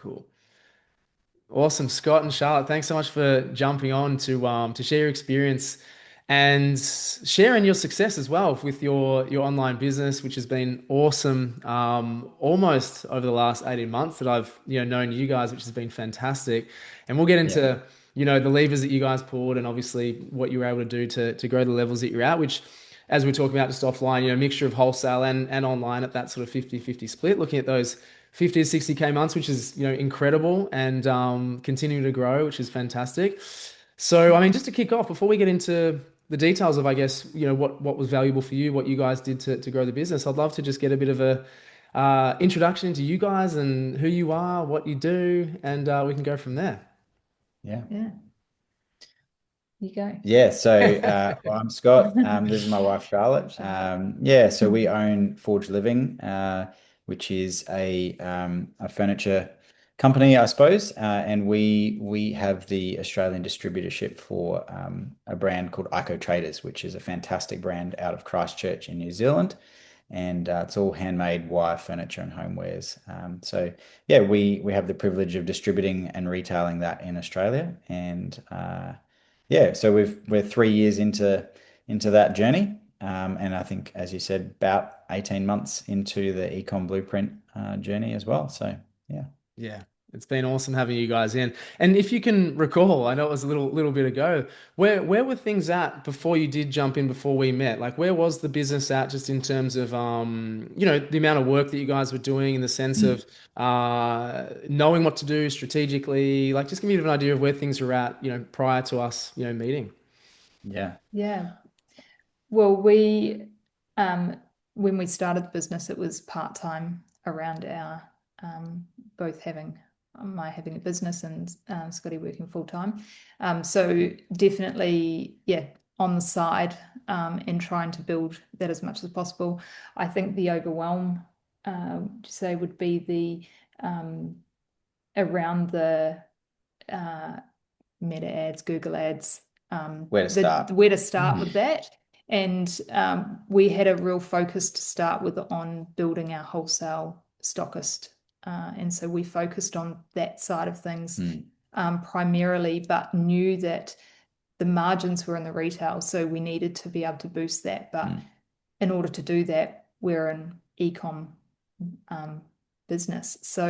Cool. Awesome, Scott and Charlotte. Thanks so much for jumping on to share your experience and sharing your success as well with your online business, which has been awesome. Almost over the last 18 months that I've known you guys, which has been fantastic. And we'll get Yeah. into the levers that you guys pulled and obviously what you were able to do to grow the levels that you're at, which as we're talking about just offline, mixture of wholesale and online at that sort of 50-50 split, looking at those 50 to 60K months, which is, incredible and continuing to grow, which is fantastic. So, I mean, just to kick off, before we get into the details of, I guess, what was valuable for you, what you guys did to grow the business, I'd love to just get a bit of a introduction into you guys and who you are, what you do, and we can go from there. Yeah. Yeah, you go. Yeah, so well, I'm Scott. This is my wife, Charlotte. Yeah, so we own Forge Living, which is a furniture company, I suppose, and we have the Australian distributorship for a brand called Ico Traders, which is a fantastic brand out of Christchurch in New Zealand, and it's all handmade wire furniture and homewares. So yeah, we have the privilege of distributing and retailing that in Australia, and yeah, so we're 3 years into that journey, and I think, as you said, about 18 months into the Ecom Blueprint journey as well. So yeah. Yeah, it's been awesome having you guys in. And if you can recall, I know it was a little bit ago, where were things at before you did jump in before we met? Like where was the business at just in terms of the amount of work that you guys were doing in the sense Mm. of knowing what to do strategically? Like just give me an idea of where things were at, prior to us, meeting. Yeah. Yeah. Well, we when we started the business, it was part-time around our both having a business and Scotty working full-time. So definitely, yeah, on the side and trying to build that as much as possible. I think the overwhelm, to say, would be around the Meta ads, Google ads, Where to start? where to start with that. And we had a real focus to start with on building our wholesale stockist. And so we focused on that side of things primarily, but knew that the margins were in the retail. So we needed to be able to boost that. But in order to do that, we're an ecom business. So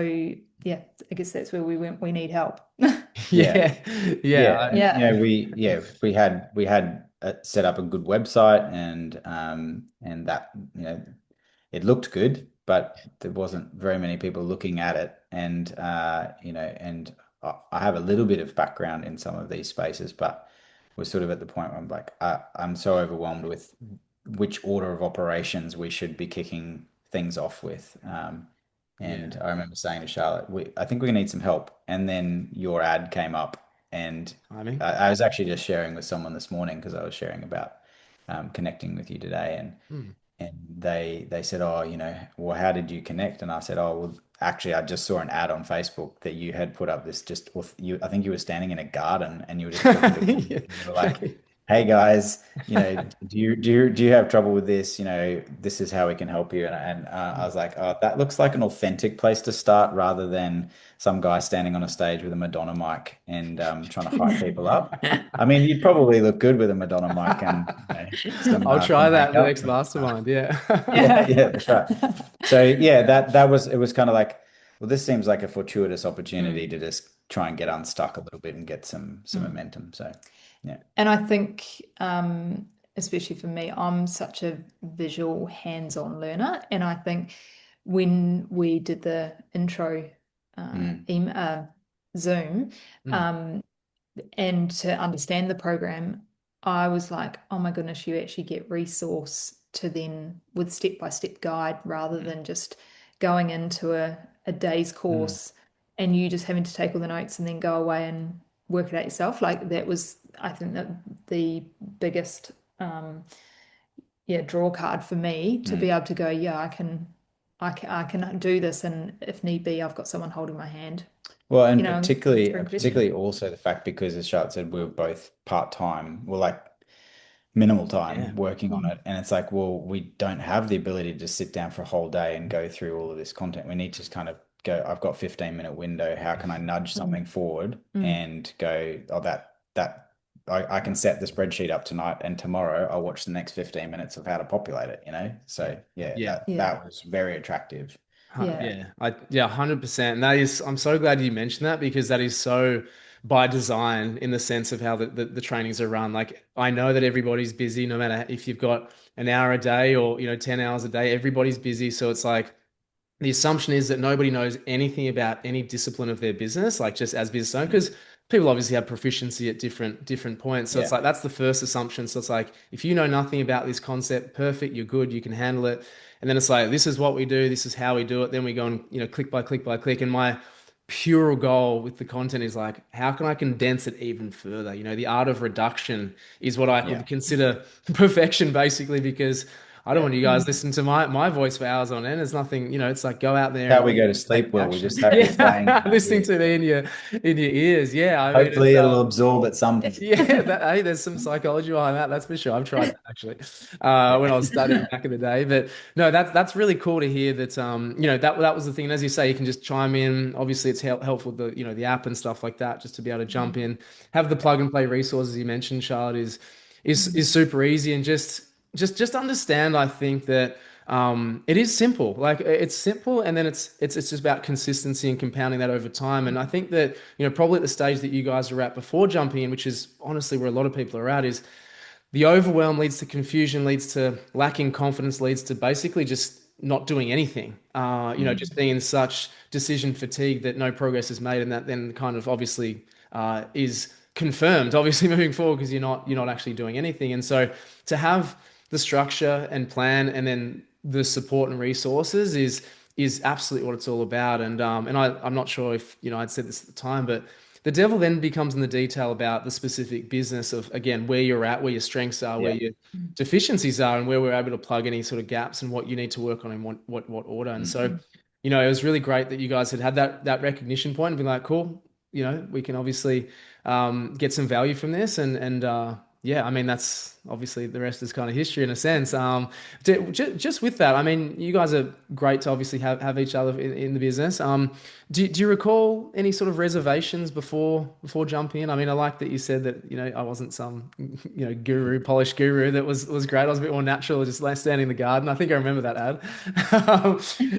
yeah, I guess that's where we went. We need help. Yeah. Yeah, yeah, Yeah, and Yeah. we had set up a good website, and that it looked good, but there wasn't very many people looking at it, and and I have a little bit of background in some of these spaces, but we're sort of at the point where I'm like I'm so overwhelmed with which order of operations we should be kicking things off with. And yeah. I remember saying to Charlotte, I think we need some help. And then your ad came up, and Timing. I was actually just sharing with someone this morning because I was sharing about connecting with you today, Hmm. and they said, oh, well, how did you connect? And I said, oh, well, actually, I just saw an ad on Facebook that you had put up this just I think you were standing in a garden and you were just talking to women. Yeah. And you were like, hey guys, do you have trouble with this? This is how we can help you. And I was like, oh, that looks like an authentic place to start rather than some guy standing on a stage with a Madonna mic and trying to hype people up. I mean, you'd probably look good with a Madonna mic and I'll some try that the makeup. next mastermind. Yeah. Yeah, yeah, that's right. So yeah, that was it was kind of like, well, this seems like a fortuitous opportunity to just try and get unstuck a little bit and get some Mm. momentum. So yeah. And I think, especially for me, I'm such a visual, hands-on learner. And I think when we did the intro Mm, Zoom, Mm. um, and to understand the program, I was like, oh my goodness, you actually get resource to then with step-by-step guide rather than just going into a day's mm, course and you just having to take all the notes and then go away and work it out yourself. Like that was, I think, that the biggest draw card for me to be mm. able to go, yeah, I can do this, and if need be, I've got someone holding my hand, Well, and particularly answering questions. particularly also the fact, because as Charlotte said, we were both part-time, we're like minimal Yeah. time working on Mm. it. And it's like, well, we don't have the ability to sit down for a whole day and go through all of this content. We need to kind of go, I've got 15-minute window. How can I nudge something forward and go, oh, I can set the spreadsheet up tonight and tomorrow I'll watch the next 15 minutes of how to populate it, you know? So Yeah. that was very attractive. Yeah. Yeah, 100%. And that is, I'm so glad you mentioned that because that is so by design in the sense of how the trainings are run. Like I know that everybody's busy, no matter if you've got an hour a day or, 10 hours a day, everybody's busy. So it's like the assumption is that nobody knows anything about any discipline of their business, like just as business owners, because people obviously have proficiency at different points. So it's like that's the first assumption. So it's like if you know nothing about this concept, perfect, you're good, you can handle it. And then it's like this is what we do, this is how we do it. Then we go and click by click by click. And my pure goal with the content is like how can I condense it even further? The art of reduction is what I would consider perfection, basically, because I don't want you guys listening to my voice for hours on end. There's nothing, it's like go out there How and we go to sleep well. We action. just have this playing. Listening to it in your ears. Yeah, I mean, Hopefully it'll absorb at some point. yeah, hey, there's some psychology behind that. That's for sure. I've tried that actually when I was studying back in the day. But no, that's really cool to hear that. That was the thing. And as you say, you can just chime in. Obviously, it's helpful the app and stuff like that, just to be able to jump in, have the plug and play resources you mentioned, Charlotte, is super easy, and just understand. I think that it is simple. Like it's simple, and then it's just about consistency and compounding that over time. And I think that probably at the stage that you guys are at before jumping in, which is honestly where a lot of people are at, is the overwhelm leads to confusion, leads to lacking confidence, leads to basically just not doing anything. Just being in such decision fatigue that no progress is made, and that then kind of obviously is confirmed, obviously moving forward because you're not actually doing anything. And so to have the structure and plan, and then the support and resources is absolutely what it's all about. And I'm not sure if I'd said this at the time, but the devil then becomes in the detail about the specific business of, again, where you're at, where your strengths are, where your deficiencies are, and where we're able to plug any sort of gaps and what you need to work on in what order. And so, it was really great that you guys had that recognition point and be like, cool, we can obviously get some value from this. And yeah, I mean, that's obviously the rest is kind of history in a sense. Just with that, I mean, you guys are great to obviously have each other in the business. Do you recall any sort of reservations before jumping in? I mean, I like that you said that, I wasn't some, polished guru that was great. I was a bit more natural, just like standing in the garden. I think I remember that ad.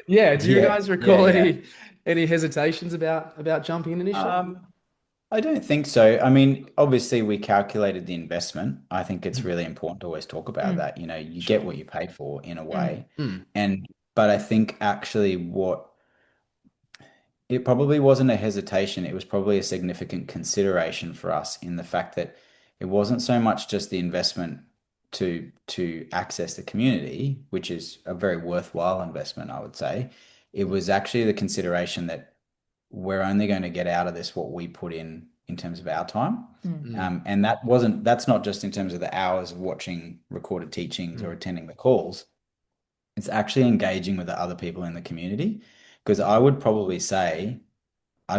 Yeah. Do you guys recall any hesitations about jumping in initially? I don't think so. I mean, obviously we calculated the investment. I think it's really important to always talk about that. You get what you pay for in a way. But I think actually it probably wasn't a hesitation. It was probably a significant consideration for us in the fact that it wasn't so much just the investment to access the community, which is a very worthwhile investment, I would say. It was actually the consideration that we're only going to get out of this what we put in terms of our time. And that's not just in terms of the hours of watching recorded teachings or attending the calls. It's actually engaging with the other people in the community. Because I'd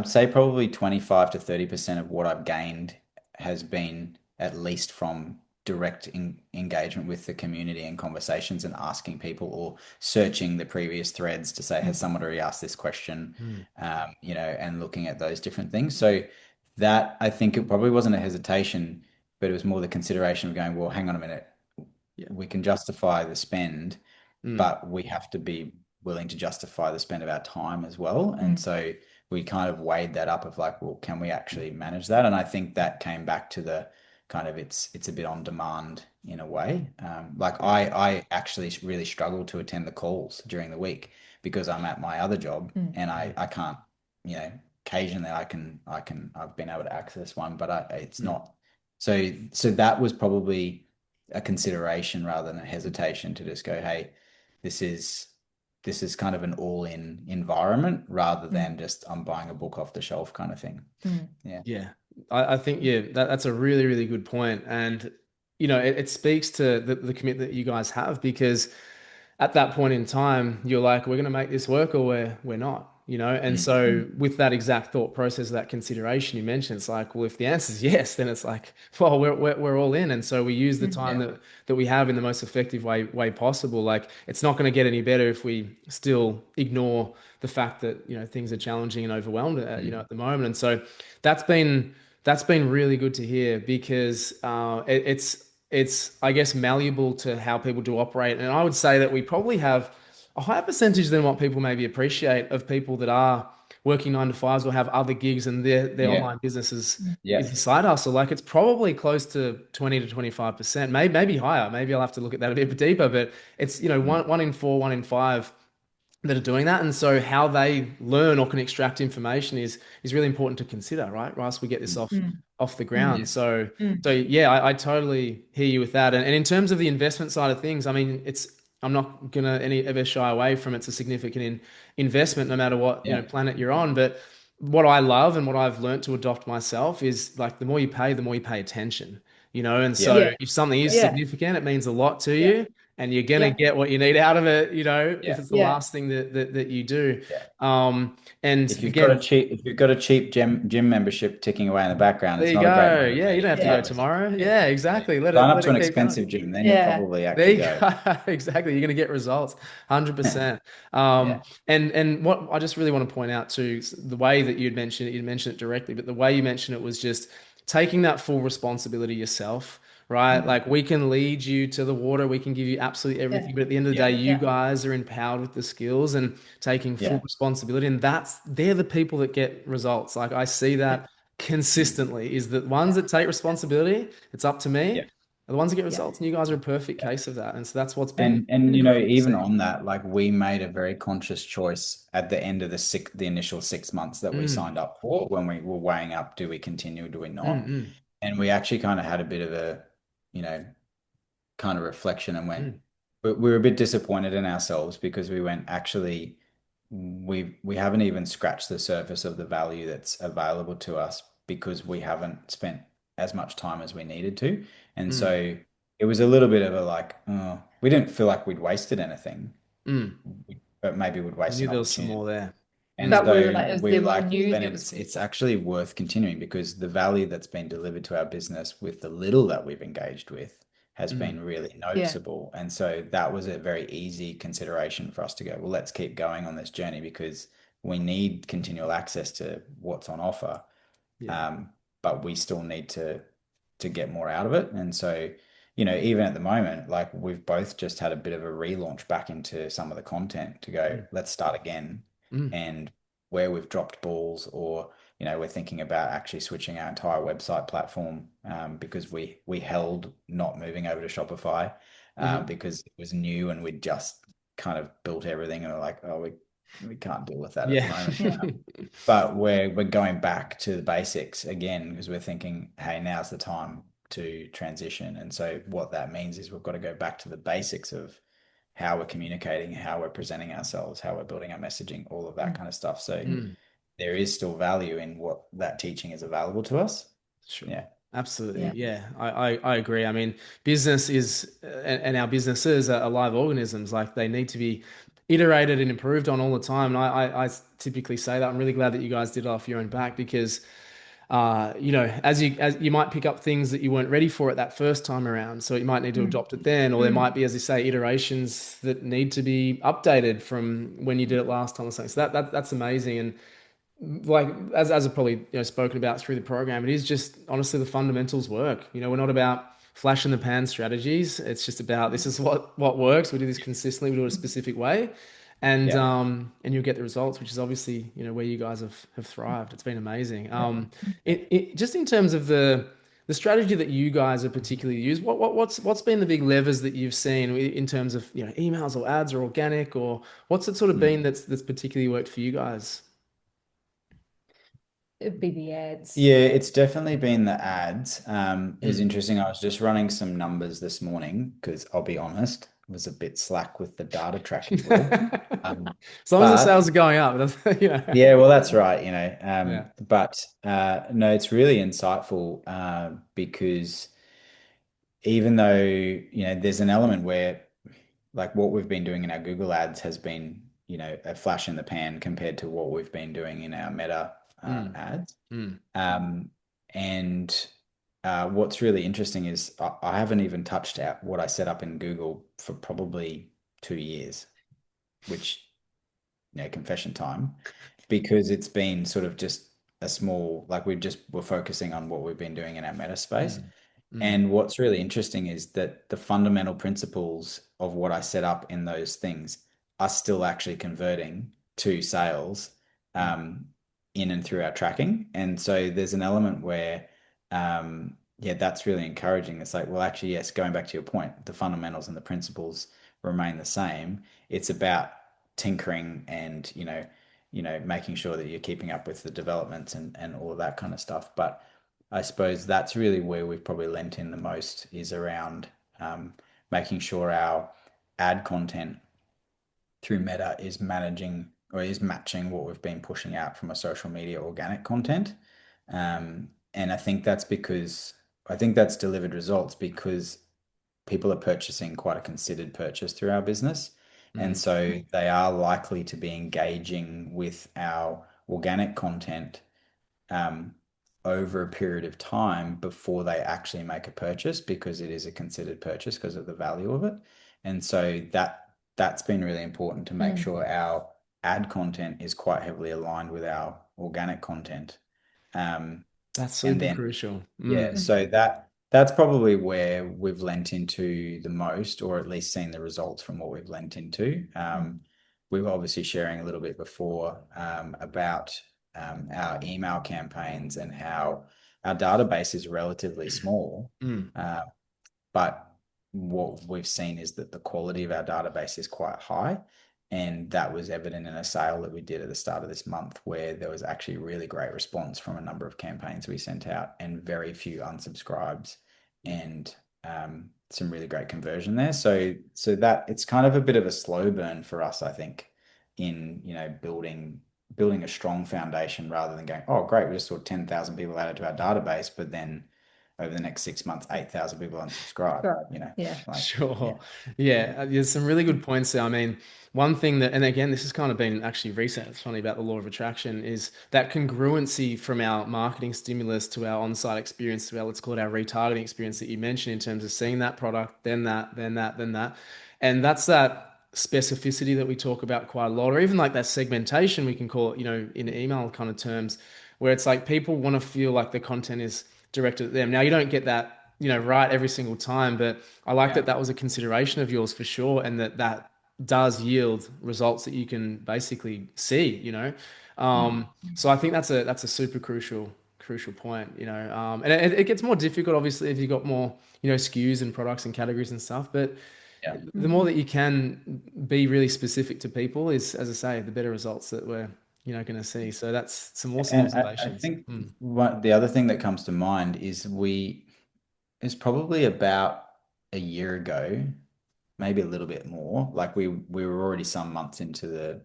say probably 25 to 30% of what I've gained has been at least from direct engagement with the community and conversations and asking people or searching the previous threads to say, has someone already asked this question? And looking at those different things. So that I think it probably wasn't a hesitation, but it was more the consideration of going, well, hang on a minute. We can justify the spend, but we have to be willing to justify the spend of our time as well. And so we kind of weighed that up of like, well, can we actually manage that? And I think that came back to the kind of it's a bit on demand in a way. Like I actually really struggle to attend the calls during the week because I'm at my other job and I can't, occasionally I've been able to access one, but it's not. So that was probably a consideration rather than a hesitation to just go, hey, this is kind of an all-in environment rather than just I'm buying a book off the shelf kind of thing. Yeah. I think, that's a really, really good point. And, it speaks to the commitment that you guys have, because at that point in time, you're like, we're going to make this work or we're not. you know? And Mm. so with that exact thought process, that consideration you mentioned, it's like, well, if the answer is yes, then it's like, well, we're all in. And so we use the time Yeah. that we have in the most effective way possible. Like it's not going to get any better if we still ignore the fact that, you know, things are challenging and overwhelmed, you know, Mm. at the moment. And so that's been that's been really good to hear because it's I guess malleable to how people do operate. And I would say that we probably have a higher percentage than what people maybe appreciate of people that are working 9 to 5s or have other gigs and their Yeah. online businesses Yeah. is a side hustle. Like it's probably close to 20 to 25%, maybe higher. Maybe I'll have to look at that a bit deeper, but it's, you know, Mm. one in four, 1 in 5 that are doing that. And so how they learn or can extract information is really important to consider, right? Whilst we get this Mm. off the Yeah. ground. So yeah, I totally hear you with that. And in terms of the investment side of things, I mean, I'm not gonna any ever shy away from it's a significant investment no matter what, you know, Yeah. planet you're on. But what I love and what I've learned to adopt myself is like the more you pay, the more you pay attention. You know, and Yeah. so if something is Yeah. significant, it means a lot to Yeah. you and you're gonna Yeah. get what you need out of it, you know, if Yeah. it's the Yeah. last thing that you do. Yeah. And If you've got a again, cheap gym membership ticking away in the background, there it's you not a great go. Yeah, you motivator don't have to go Yeah. regardless. tomorrow. Yeah. Yeah, Yeah. exactly. Sign up Let to it an keep going. expensive gym, then you'll Yeah. probably There actually you go. go. Exactly. You're going to get results, 100%. Yeah. And what I just really want to point out too, the way that you'd mentioned it directly, but the way you mentioned it was just taking that full responsibility yourself, right? Mm. Like we can lead you to the water, we can give you absolutely Yeah. everything, but at the end of the Yeah. day, you Yeah. guys are empowered with the skills and taking full Yeah. responsibility, and they're the people that get results. Like I see Yeah. that Mm. consistently is that ones Yeah. that take responsibility, it's up to me, Yeah. are the ones that get Yeah. results, and you guys are a perfect case of that. And so that's what's been And you know, incredible to even see. on that, like we made a very conscious choice at the end of the initial 6 months that we Mm, signed up for when we were weighing up, do we continue, do we mm, not? mm, And we actually kind of had a bit of a, you know, kind of reflection and went, mm, we were a bit disappointed in ourselves because we went, actually, we haven't even scratched the surface of the value that's available to us because we haven't spent as much time as we needed to. And mm, so it was a little bit of a like, we didn't feel like we'd wasted anything, mm. but maybe we'd You waste knew an there was some opportunity. more there. And Mm, But we were so like, is we there were more like, well, new then that was it's actually worth continuing because the value that's been delivered to our business with the little that we've engaged with has mm, been really yeah. noticeable. And so that was a very easy consideration for us to go, well, let's keep going on this journey because we need continual access to what's on offer. yeah. Um, but we still need to get more out of it. And so, you know, even at the moment, like we've both just had a bit of a relaunch back into some of the content to go, Mm, let's start again. mm, And where we've dropped balls, or you know, we're thinking about actually switching our entire website platform because we held not moving over to Shopify mhm. because it was new and we'd just kind of built everything and we're like, oh, we can't deal with that at the Yeah. moment. Yeah. But we're going back to the basics again because we're thinking, hey, now's the time to transition. And so what that means is we've got to go back to the basics of how we're communicating, how we're presenting ourselves, how we're building our messaging, all of that Mm. kind of stuff. So Mm. Mm. there is still value in what that teaching is available to us. Sure. Yeah. Absolutely. Yeah. Yeah, I agree. I mean, business is, and our businesses are live organisms. Like they need to be iterated and improved on all the time. And I typically say that I'm really glad that you guys did it off your own back because, you know, as you might pick up things that you weren't ready for at that first time around. So you might need to Mm. adopt it then, or there Mm. might be, as you say, iterations that need to be updated from when you did it last time or something. So that's amazing. And like as I've probably, you know, spoken about through the program, it is just honestly the fundamentals work. You know, we're not about flash in the pan strategies. It's just about this is what works. We do this consistently. We do it a specific way, Yeah. and you'll get the results, which is obviously, you know, where you guys have thrived. It's been amazing. Yeah. It just in terms of the strategy that you guys have particularly used, what's been the big levers that you've seen in terms of, you know, emails or ads or organic, or what's it sort of Mm. been that's particularly worked for you guys? It'd be the ads. Yeah, it's definitely been the ads. It's Mm. interesting. I was just running some numbers this morning because I'll be honest, I was a bit slack with the data tracking role. Um, As long as the but sales are going up, that's, you know. yeah, well, that's right, you know. Yeah. But no, it's really insightful because even though, you know, there's an element where like what we've been doing in our Google ads has been a flash in the pan compared to what we've been doing in our Meta Mm, ads. mm, And what's really interesting is I haven't even touched out what I set up in Google for probably 2 years, which, confession time, because it's been sort of just a small, like we're focusing on what we've been doing in our Meta space. mm, mm, And what's really interesting is that the fundamental principles of what I set up in those things are still actually converting to sales mm. um, in and through our tracking. And so there's an element where, yeah, that's really encouraging. It's like, well, actually, yes, going back to your point, the fundamentals and the principles remain the same. It's about tinkering and, making sure that you're keeping up with the developments and all of that kind of stuff. But I suppose that's really where we've probably lent in the most is around making sure our ad content through Meta is managing or is matching what we've been pushing out from a social media organic content. And I think that's delivered results because people are purchasing quite a considered purchase through our business. And Mm. so they are likely to be engaging with our organic content um, over a period of time before they actually make a purchase because it is a considered purchase because of the value of it. And so that's been really important to make Mm. sure our ad content is quite heavily aligned with our organic content. Um, That's and super then crucial. yeah, Mm, so that's probably where we've lent into the most, or at least seen the results from what we've lent into. We were obviously sharing a little bit before about our email campaigns and how our database is relatively small. mm. Uh, but what we've seen is that the quality of our database is quite high. And that was evident in a sale that we did at the start of this month, where there was actually really great response from a number of campaigns we sent out and very few unsubscribes and some really great conversion there. So that it's kind of a bit of a slow burn for us, I think, in building a strong foundation rather than going, oh, great, we just saw 10,000 people added to our database, but then over the next 6 months, 8,000 people unsubscribe, Right. Yeah. like, Sure. yeah. Yeah, there's some really good points there. I mean, one thing that, and again, this has kind of been actually recent, it's funny about the law of attraction, is that congruency from our marketing stimulus to our on-site experience to our, let's call it our retargeting experience that you mentioned in terms of seeing that product, then that, then that, then that. And that's that specificity that we talk about quite a lot, or even like that segmentation, we can call it, in email kind of terms, where it's like people want to feel like the content is directed at them. Now, you don't get that right every single time. But I like that Yeah. that was a consideration of yours for sure, and that does yield results that you can basically see. Mm. So I think that's a super crucial point. And it gets more difficult obviously if you've got more SKUs and products and categories and stuff. But Yeah. the more that you can be really specific to people is, as I say, the better results that we're going to see. So that's some awesome And I observations. think the other thing that comes to mind is it's probably about a year ago, maybe a little bit more. Like we were already some months into the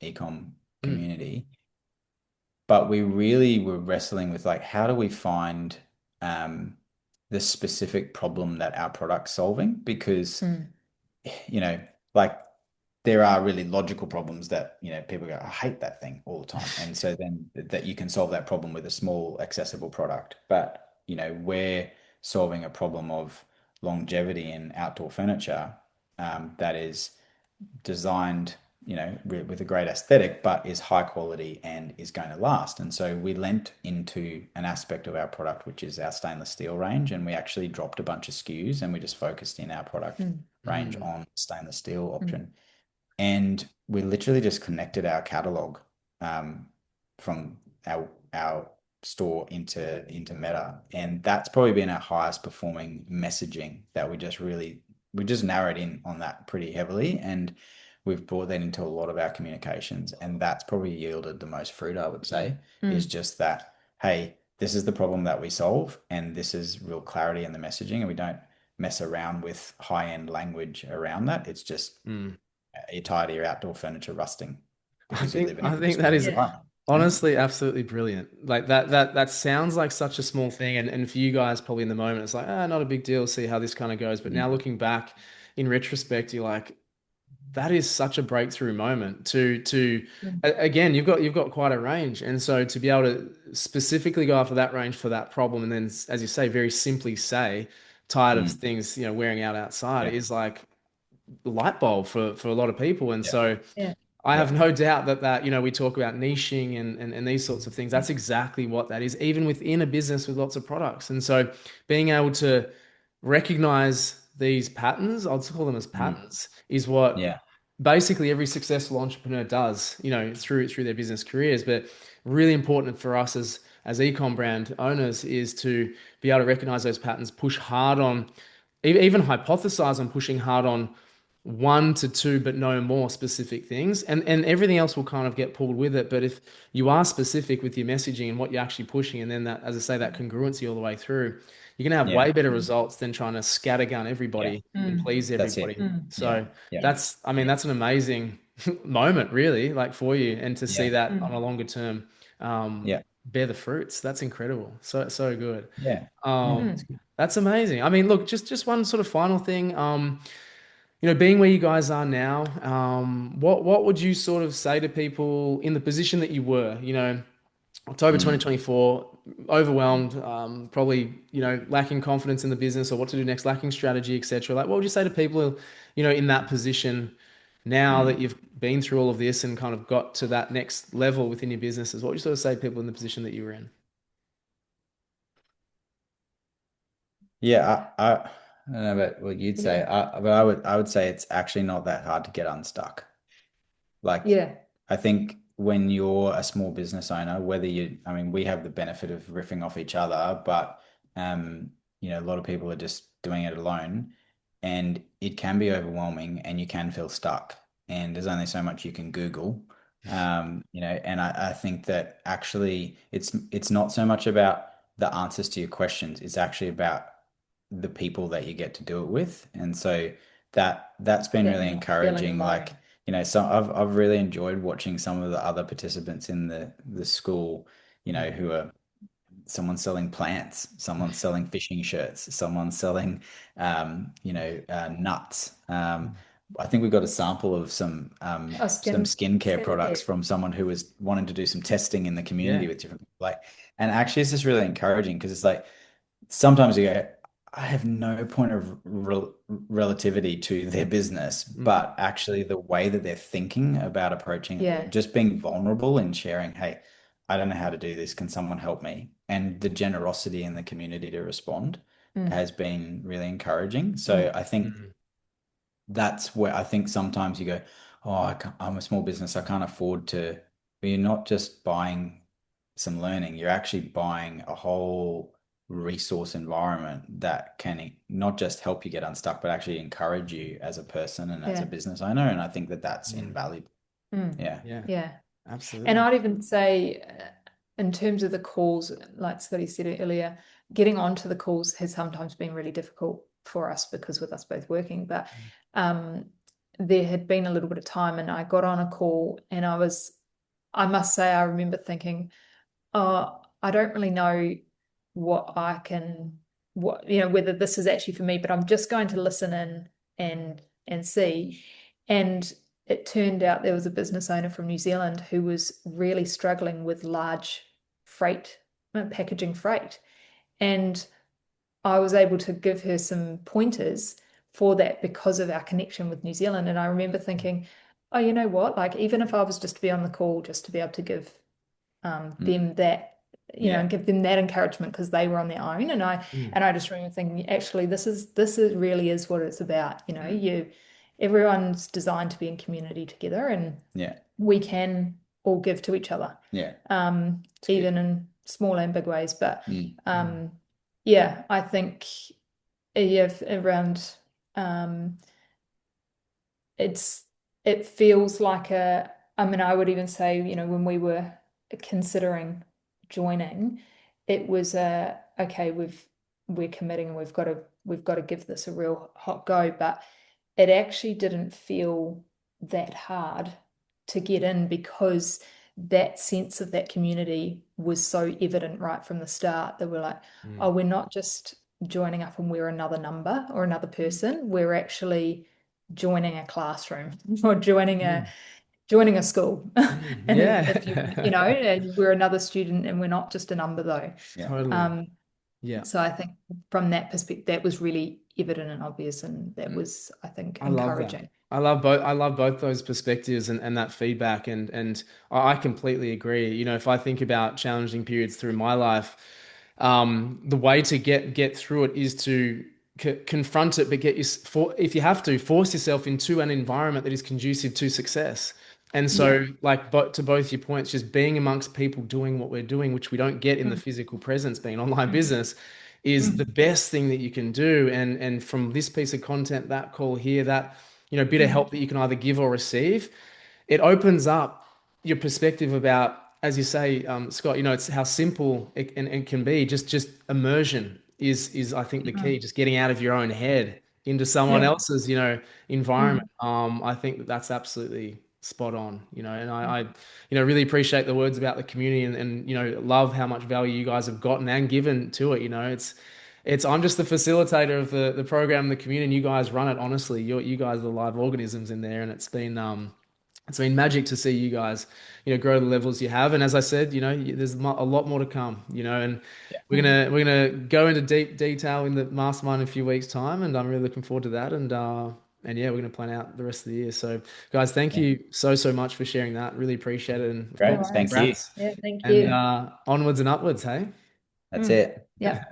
ecom Mm, community, but we really were wrestling with like how do we find um, the specific problem that our product's solving? Because Mm. you know, like there are really logical problems that, people go, I hate that thing all the time. And so then that you can solve that problem with a small accessible product. But, we're solving a problem of longevity in outdoor furniture that is designed, with a great aesthetic, but is high quality and is going to last. And so we lent into an aspect of our product, which is our stainless steel range. And we actually dropped a bunch of SKUs and we just focused in our product Mm. range mm, on stainless steel Mm. option. And we literally just connected our catalog um, from our store into Meta, and that's probably been our highest performing messaging that we just narrowed in on that pretty heavily, and we've brought that into a lot of our communications, and that's probably yielded the most fruit, I would say, is Mm. just that, hey, this is the problem that we solve, and this is real clarity in the messaging, and we don't mess around with high-end language around that. It's just mm. you're tired of your outdoor furniture rusting I because you think live in a I pretty think that small is Yeah. environment. Yeah. honestly absolutely brilliant. Like that sounds like such a small thing, and for you guys probably in the moment it's like not a big deal. See how this kind of goes. But now Mm. looking back in retrospect, you're like, that is such a breakthrough moment to Mm. again, you've got quite a range. And so to be able to specifically go after that range for that problem, and then, as you say, very simply say, tired of Mm. things, wearing out outside, Yeah. is like the light bulb for a lot of people. And Yeah. so Yeah. I Yeah. have no doubt that we talk about niching and these sorts of things. That's exactly what that is, even within a business with lots of products. And so being able to recognize these patterns, I'll call them as Mm. patterns, is what Yeah. basically every successful entrepreneur does, through their business careers. But really important for us as ecom brand owners is to be able to recognize those patterns, push hard on, even hypothesize on pushing hard on one to two, but no more specific things, and everything else will kind of get pulled with it. But if you are specific with your messaging and what you're actually pushing, and then that, as I say, that congruency all the way through, you're gonna have Yeah. way better results than trying to scattergun Yeah. everybody and Mm. please That's it. everybody. Mm. Yeah. So Yeah. that's, I mean, that's an amazing moment, really, like for you, and to see Yeah. that on Mm. a longer term, Yeah. bear the fruits. That's incredible. So good. Yeah. Yeah. Um, It's Mm. good. that's amazing. I mean, look, just one sort of final thing. Being where you guys are now, what would you sort of say to people in the position that you were? October Mm. 2024, overwhelmed, probably, lacking confidence in the business or what to do next, lacking strategy, etc. Like, what would you say to people, in that position now Mm. that you've been through all of this and kind of got to that next level within your businesses? What would you sort of say to people in the position that you were in? Yeah. I don't know about what you'd say. Yeah. But I would say it's actually not that hard to get unstuck. Like, Yeah. I think when you're a small business owner, I mean, we have the benefit of riffing off each other, but a lot of people are just doing it alone, and it can be overwhelming, and you can feel stuck. And there's only so much you can Google, and I think that actually it's not so much about the answers to your questions, it's actually about the people that you get to do it with. And so that's been That really not feeling encouraging. alone. Like, so I've really enjoyed watching some of the other participants in the school, who are someone selling plants, someone selling fishing shirts, someone selling nuts. I think we got a sample of Oh, some skincare products skincare. from someone who was wanting to do some testing in the community Yeah. with different people. Like, and actually it's just really encouraging because it's like sometimes you go, I have no point of relativity to their business, Mm. but actually the way that they're thinking about approaching it, Yeah. just being vulnerable and sharing, hey, I don't know how to do this. Can someone help me? And the generosity in the community to respond Mm. has been really encouraging. So Mm. I think Mm. that's where I think sometimes you go, oh, I'm a small business. I can't afford to. But you're not just buying some learning, you're actually buying a whole resource environment that can not just help you get unstuck, but actually encourage you as a person and as a Yeah. business owner. And I think that that's Mm. invaluable. Mm. Yeah. Yeah, Yeah. And absolutely. I'd even say, in terms of the calls, like Scotty said earlier, getting onto the calls has sometimes been really difficult for us because with us both working. But um, there had been a little bit of time, and I got on a call, and I must say, I remember thinking, oh, I don't really know what I can, whether this is actually for me, but I'm just going to listen in and see. And it turned out there was a business owner from New Zealand who was really struggling with large freight, packaging freight. And I was able to give her some pointers for that because of our connection with New Zealand. And I remember thinking, oh, you know what? Like, even if I was just to be on the call, just to be able to give them that, Yeah. and give them that encouragement because they were on their own. And I Mm. and I just remember thinking, actually, this is really is what it's about. Mm. Everyone's designed to be in community together, and Yeah. we can all give to each other, Yeah. It's good. even in small and big ways. But Mm. Mm. yeah, I think around um, it's it feels like I mean, I would even say, when we were considering joining, it was okay, we're committing and we've got to give this a real hot go. But it actually didn't feel that hard to get in because that sense of that community was so evident right from the start that we're like, oh, Mm. we're not just joining up and we're another number or another person. We're actually joining a classroom or joining a school. And Yeah. if you know, and we're another student and we're not just a number though. Yeah. Totally. Yeah. So I think from that perspective, that was really evident and obvious, and that was, I think, I love that. encouraging. I love both those perspectives and that feedback and I completely agree. You know, if I think about challenging periods through my life, the way to get through it is to confront it, but if you have to, force yourself into an environment that is conducive to success. And so, like, but to both your points, just being amongst people doing what we're doing, which we don't get in the Mm. physical presence, being an online Mm. business, is the Mm. best thing that you can do. And from this piece of content, that call here, that bit of Mm. help that you can either give or receive, it opens up your perspective about, as you say, Scott, it's how simple it can be. Just immersion is I think the key. Mm. Just getting out of your own head into someone Yeah. else's, environment. Mm. I think that's absolutely spot on, and I really appreciate the words about the community and love how much value you guys have gotten and given to it. It's I'm just the facilitator of the program, the community, and you guys run it. Honestly, you guys are the live organisms in there, and it's been magic to see you guys, grow the levels you have. And as I said, there's a lot more to come, and Yeah. we're gonna go into deep detail in the mastermind in a few weeks' time, and I'm really looking forward to that. And yeah, we're gonna plan out the rest of the year. So, guys, thank Yeah. you so much for sharing that. Really appreciate it, and of Great. No course, Thank you. worries. congrats. Yeah, thank And you. onwards and upwards, hey. That's it. Yeah.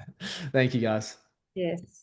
Thank you, guys. Yes.